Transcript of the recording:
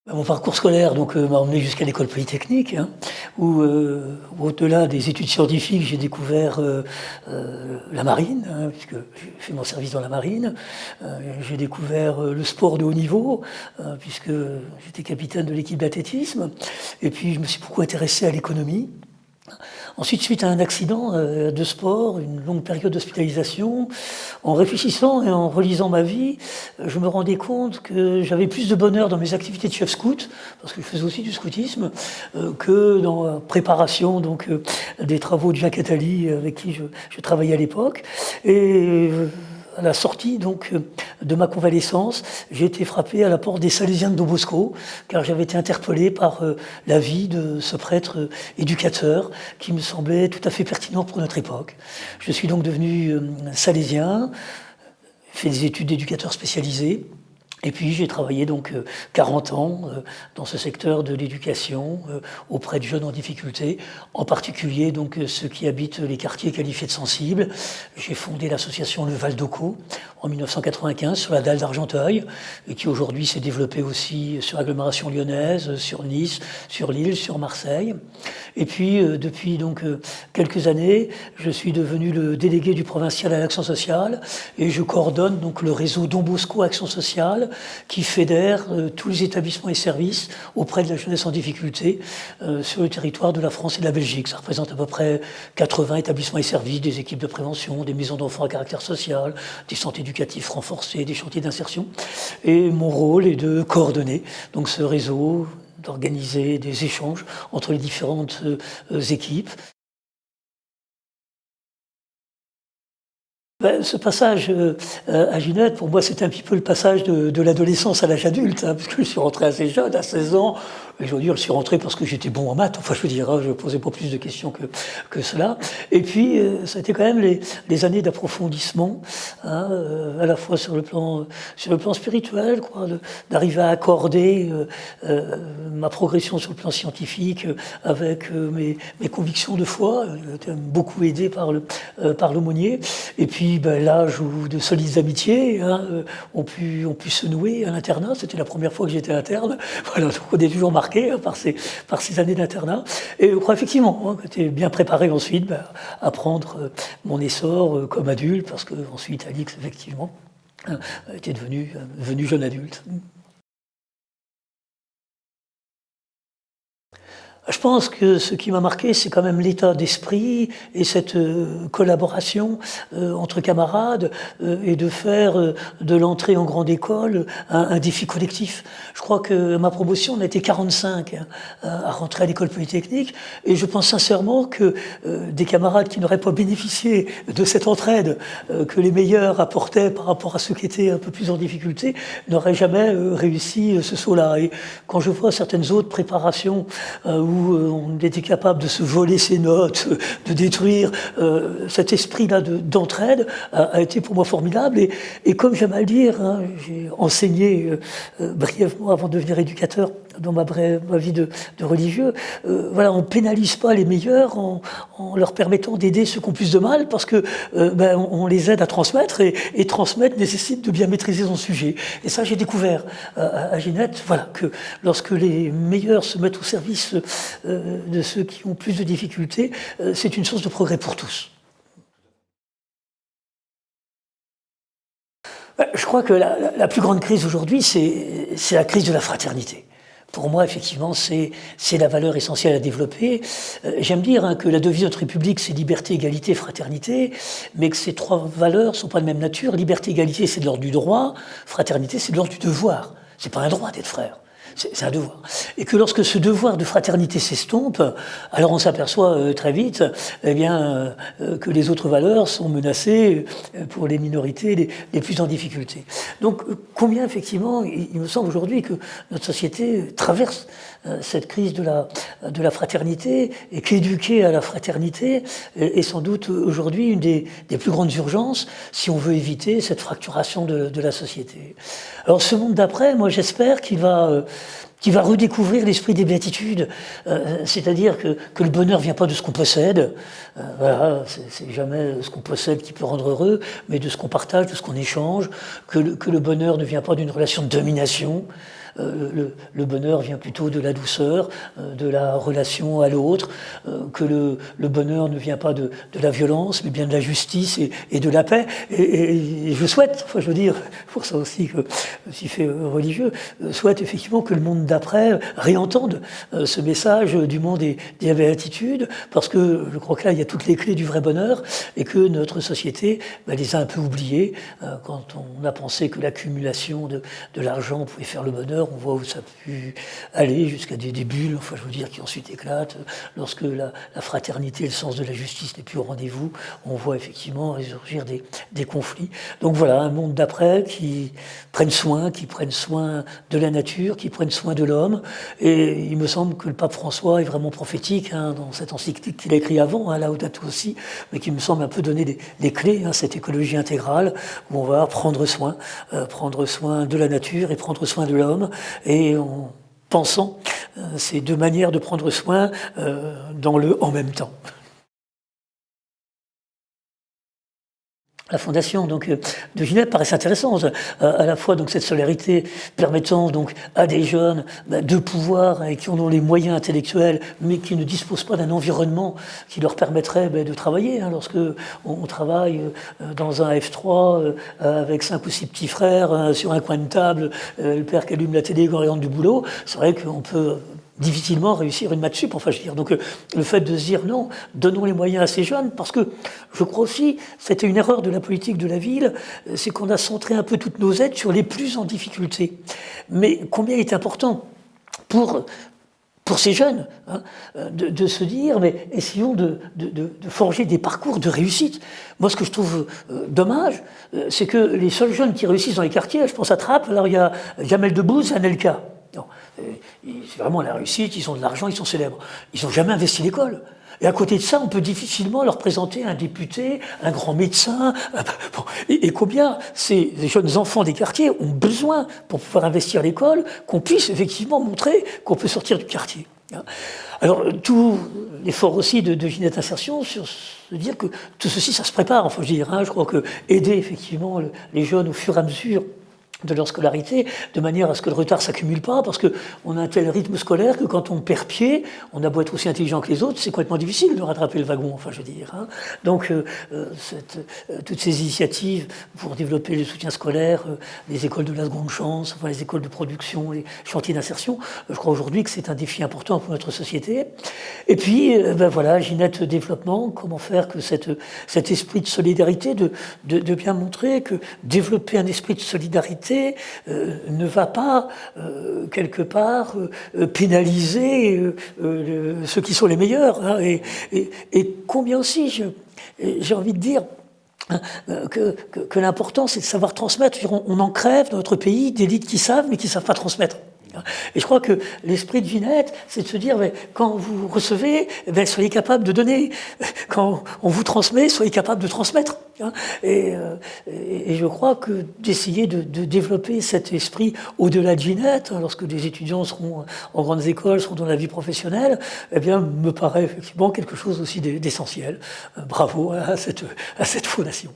Mon parcours scolaire m'a emmené jusqu'à l'école polytechnique, hein, où au-delà des études scientifiques, j'ai découvert la marine, hein, puisque j'ai fait mon service dans la marine. J'ai découvert le sport de haut niveau, puisque j'étais capitaine de l'équipe d'athlétisme. Et puis je me suis beaucoup intéressé à l'économie. Ensuite, suite à un accident de sport, une longue période d'hospitalisation, en réfléchissant et en relisant ma vie, je me rendais compte que j'avais plus de bonheur dans mes activités de chef scout, parce que je faisais aussi du scoutisme, que dans la préparation des travaux de Jacques Attali, avec qui je travaillais à l'époque. Et à la sortie de ma convalescence, j'ai été frappé à la porte des Salésiens de Don Bosco, car j'avais été interpellé par la vie de ce prêtre éducateur qui me semblait tout à fait pertinent pour notre époque. Je suis donc devenu salésien, fait des études d'éducateur spécialisé. Et puis j'ai travaillé 40 ans dans ce secteur de l'éducation auprès de jeunes en difficulté, en particulier ceux qui habitent les quartiers qualifiés de sensibles. J'ai fondé l'association Le Val d'Occo en 1995 sur la dalle d'Argenteuil, et qui aujourd'hui s'est développée aussi sur l'agglomération lyonnaise, sur Nice, sur Lille, sur Marseille. Et puis depuis quelques années, je suis devenu le délégué du provincial à l'action sociale, et je coordonne le réseau Don Bosco Action Sociale, qui fédère tous les établissements et services auprès de la jeunesse en difficulté sur le territoire de la France et de la Belgique. Ça représente à peu près 80 établissements et services, des équipes de prévention, des maisons d'enfants à caractère social, des centres éducatifs renforcés, des chantiers d'insertion. Et mon rôle est de coordonner ce réseau, d'organiser des échanges entre les différentes équipes. Ce passage à Ginette, pour moi, c'était un petit peu le passage de l'adolescence à l'âge adulte, hein, parce que je suis rentré assez jeune, à 16 ans. Et je veux dire, je suis rentré parce que j'étais bon en maths. Enfin, je veux dire, je ne posais pas plus de questions que cela. Et puis, ça a été quand même les années d'approfondissement, hein, à la fois sur le plan spirituel, d'arriver à accorder ma progression sur le plan scientifique avec mes convictions de foi. J'ai été beaucoup aidé par l'aumônier. Et puis, l'âge où de solides amitiés ont pu se nouer à l'internat. C'était la première fois que j'étais interne. Voilà, donc on est toujours marqué par ces années d'internat. Et je crois effectivement que j'étais bien préparé ensuite à prendre mon essor comme adulte, parce qu'ensuite Alix, effectivement, était devenu jeune adulte. Je pense que ce qui m'a marqué, c'est quand même l'état d'esprit et cette collaboration entre camarades et de faire de l'entrée en grande école un défi collectif. Je crois que ma promotion, on a été 45 à rentrer à l'école polytechnique, et je pense sincèrement que des camarades qui n'auraient pas bénéficié de cette entraide que les meilleurs apportaient par rapport à ceux qui étaient un peu plus en difficulté n'auraient jamais réussi ce saut-là. Et quand je vois certaines autres préparations où on était capable de se voler ses notes, de détruire, cet esprit-là d'entraide a été pour moi formidable. Et comme j'aime à le dire, j'ai enseigné brièvement avant de devenir éducateur dans ma vie de religieux. Voilà, on pénalise pas les meilleurs en leur permettant d'aider ceux qui ont plus de mal, parce que on les aide à transmettre, et transmettre nécessite de bien maîtriser son sujet. Et ça, j'ai découvert à Ginette, voilà, que lorsque les meilleurs se mettent au service de ceux qui ont plus de difficultés, c'est une source de progrès pour tous. Je crois que la plus grande crise aujourd'hui, c'est la crise de la fraternité. Pour moi, effectivement, c'est la valeur essentielle à développer. J'aime dire que la devise de notre République, c'est liberté, égalité, fraternité, mais que ces trois valeurs ne sont pas de même nature. Liberté, égalité, c'est de l'ordre du droit. Fraternité, c'est de l'ordre du devoir. C'est pas un droit d'être frère. C'est un devoir. Et que lorsque ce devoir de fraternité s'estompe, alors on s'aperçoit très vite que les autres valeurs sont menacées pour les minorités les plus en difficulté. Donc combien effectivement, il me semble aujourd'hui que notre société traverse cette crise de la fraternité, et qu'éduquer à la fraternité est sans doute aujourd'hui une des plus grandes urgences si on veut éviter cette fracturation de la société. Alors ce monde d'après, moi j'espère qu'il va redécouvrir l'esprit des béatitudes, c'est-à-dire que le bonheur vient pas de ce qu'on possède, voilà, c'est jamais ce qu'on possède qui peut rendre heureux, mais de ce qu'on partage, de ce qu'on échange, que le bonheur ne vient pas d'une relation de domination, le bonheur vient plutôt de la douceur, de la relation à l'autre, que le bonheur ne vient pas de la violence, mais bien de la justice et de la paix. Et je souhaite, enfin je veux dire, pour ça aussi que s'y fait religieux, souhaite effectivement que le monde d'après réentende ce message du monde des béatitudes, parce que je crois que là il y a toutes les clés du vrai bonheur, et que notre société les a un peu oubliées. Quand on a pensé que l'accumulation de l'argent pouvait faire le bonheur, on voit où ça a pu aller, jusqu'à des bulles, enfin je veux dire, qui ensuite éclatent. Lorsque la fraternité et le sens de la justice n'est plus au rendez-vous, on voit effectivement résurgir des conflits. Donc voilà, un monde d'après qui prenne soin de la nature, qui prenne soin de l'homme. Et il me semble que le pape François est vraiment prophétique dans cette encyclique qu'il a écrit avant, Laudato aussi, mais qui me semble un peu donner les clés, cette écologie intégrale, où on va prendre soin de la nature et prendre soin de l'homme, et en pensant ces deux manières de prendre soin dans le en même temps. La fondation donc de Ginette paraissait intéressante, à la fois donc cette solidarité permettant donc à des jeunes de pouvoir et qui en ont les moyens intellectuels, mais qui ne disposent pas d'un environnement qui leur permettrait de travailler. Lorsque on travaille dans un F3 avec 5 ou 6 petits frères sur un coin de table, le père qui allume la télé quand il rentre du boulot, c'est vrai qu'on peut difficilement réussir une maths sup, enfin je veux dire. Donc le fait de se dire non, donnons les moyens à ces jeunes, parce que je crois aussi, c'était une erreur de la politique de la ville, c'est qu'on a centré un peu toutes nos aides sur les plus en difficulté. Mais combien il est important pour ces jeunes, de se dire, mais essayons de forger des parcours de réussite. Moi, ce que je trouve dommage, c'est que les seuls jeunes qui réussissent dans les quartiers, je pense à Trappes, alors il y a Jamel Debbouze et Anelka. C'est vraiment la réussite, ils ont de l'argent, ils sont célèbres. Ils n'ont jamais investi l'école. Et à côté de ça, on peut difficilement leur présenter un député, un grand médecin. Et combien ces jeunes enfants des quartiers ont besoin, pour pouvoir investir l'école, qu'on puisse effectivement montrer qu'on peut sortir du quartier. Alors, tout l'effort aussi de Ginette Insertion, sur se dire que tout ceci, ça se prépare. Enfin, je veux dire, je crois que aider effectivement les jeunes au fur et à mesure de leur scolarité, de manière à ce que le retard ne s'accumule pas, parce qu'on a un tel rythme scolaire que quand on perd pied, on a beau être aussi intelligent que les autres, c'est complètement difficile de rattraper le wagon, enfin je veux dire. Donc toutes ces initiatives pour développer le soutien scolaire, les écoles de la seconde chance, enfin les écoles de production, les chantiers d'insertion, je crois aujourd'hui que c'est un défi important pour notre société. Et puis, voilà, Ginette Développement, comment faire que cet esprit de solidarité, de bien montrer que développer un esprit de solidarité ne va pas, quelque part, pénaliser ceux qui sont les meilleurs. Et combien aussi, j'ai envie de dire, que l'important, c'est de savoir transmettre. On en crève dans notre pays d'élites qui savent, mais qui ne savent pas transmettre. Et je crois que l'esprit de Ginette, c'est de se dire, quand vous recevez, soyez capable de donner. Quand on vous transmet, soyez capable de transmettre. Et je crois que d'essayer de développer cet esprit au-delà de Ginette, lorsque des étudiants seront en grandes écoles, seront dans la vie professionnelle, me paraît effectivement quelque chose aussi d'essentiel. Bravo à cette fondation.